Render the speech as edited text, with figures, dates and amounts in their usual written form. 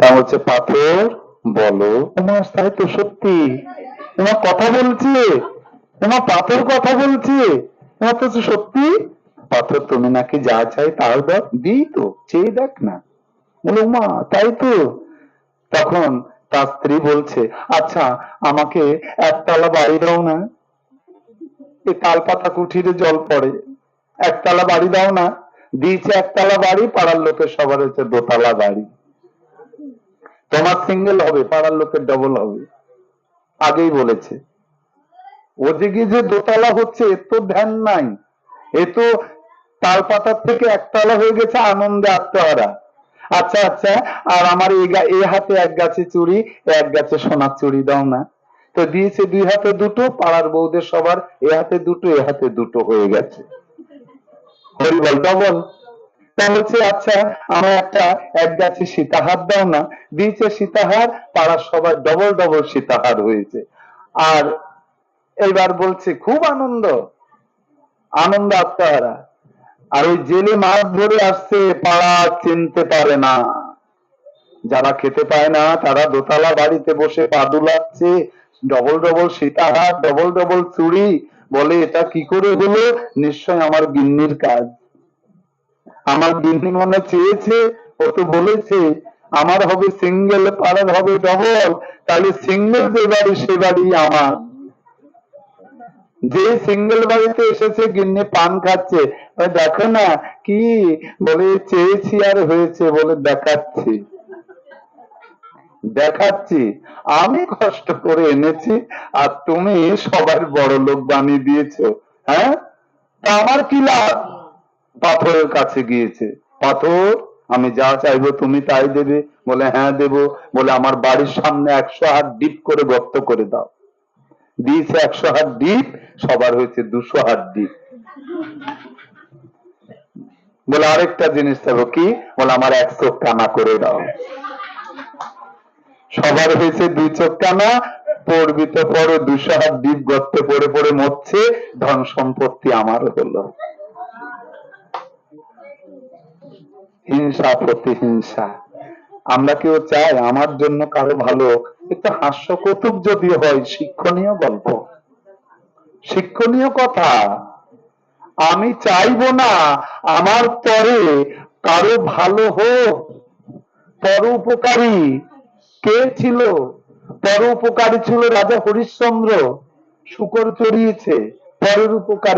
তা হচ্ছে পাথর বলো। তোমার তাই তো সত্যি, তোমার কথা বলছে, তোমার পাথর কথা বলছে, তোমার তো সত্যি। পাথর তুমি নাকি যা চাই তাও দাও, দিই তো, চেয়ে দেখ না। বলো মা তাই তো। তখন তার স্ত্রী বলছে, আচ্ছা আমাকে একতলা বাড়ি দাও না, এই তাল পাতা কুঠিরে জল পড়ে, একতলা বাড়ি দাও না। দিয়েছে একতলা বাড়ি, পাড়ার লোকের সবার হচ্ছে দোতলা বাড়ি। তোমার সিঙ্গেল হবে, পাড়ার লোকের ডবল হবে, আগেই বলেছে। ওদিকে যে দোতলা হচ্ছে এর তো ধ্যান নাই, এ তো তাল পাতার থেকে একতলা হয়ে গেছে আনন্দে আত্মহারা। আচ্ছা আচ্ছা, আর আমার এই হাতে এক গাছে চুড়ি, এক গাছে সোনার চুড়ি দাও না। তো দিয়েছে দুই হাতে দুটো, পাড়ার বউদের সবার এ হাতে দুটো এ হাতে দুটো হয়ে গেছে। হরিবল ডবল। তা হচ্ছে আচ্ছা আমার একটা এক গাছে সীতাহার দাও না। দিয়েছে সীতাহার, পাড়ার সবার ডবল ডবল সীতাহার হয়েছে। আর এইবার বলছে খুব আনন্দ, আনন্দ আত্মহারা। আর ওই জেলে মাছ ধরে আসছে, পাড়া চিনতে পারে না। যারা খেতে পায় না তারা দোতলা বাড়িতে বসে পা দুলাচ্ছে, ডবল ডবল সীতাহার, ডবল ডবল চুড়ি। বলে এটা কি করে হলো? নিশ্চয় আমার গিন্নির কাজ। আমার গিন্নি মনে চেয়েছে, ও তো বলেছে আমার হবে সিঙ্গেল, পাড়ার হবে ডবল, তাহলে সিঙ্গেল যে বাড়ি সে বাড়ি আমার। যে সিঙ্গেল বাড়িতে এসেছে গিন্নি পান খাচ্ছে, দেখো না কি বলে, চেয়েছি আর হয়েছে, বলে দেখাচ্ছি দেখাচ্ছি, আমি কষ্ট করে এনেছি আর তুমি সবার বড় লোক বানিয়ে দিয়েছো। হ্যাঁ, তা আমার কি লাভ? পাথরের কাছে গিয়েছে, পাথর আমি যা চাইবো তুমি তাই দেবে। বলে হ্যাঁ দেবো। বলে আমার বাড়ির সামনে 100 হাত ডিপ করে গর্ত করে দাও। দিয়েছে 100 হাত ডিপ, সবার হয়েছে 200 হাত ডিপ। বলে আরেকটা জিনিস চাইবো, কি? বলে আমার 1 চোখ কানা করে দাও। সবার হয়েছে 2 চোখ কানা, পড়বি তো পড়ো, 200 হাত ডিপ গর্তে পড়ে পড়ে মরছে, ধন সম্পত্তি আমার হলো। হিংসা প্রতিহিংসা। আমরা কেউ চাই আমার জন্য কারো ভালো? একটু হাস্যকৌতুক যদি হয়, শিক্ষণীয় গল্প, শিক্ষণীয় কথা। আমি চাইবো না আমার পরে কারো ভালো হোক। পরোপকারী কে ছিল? পরোপকারী ছিল রাজা হরিশ্চন্দ্র। শূকর চড়িয়েছে, পরের উপকারে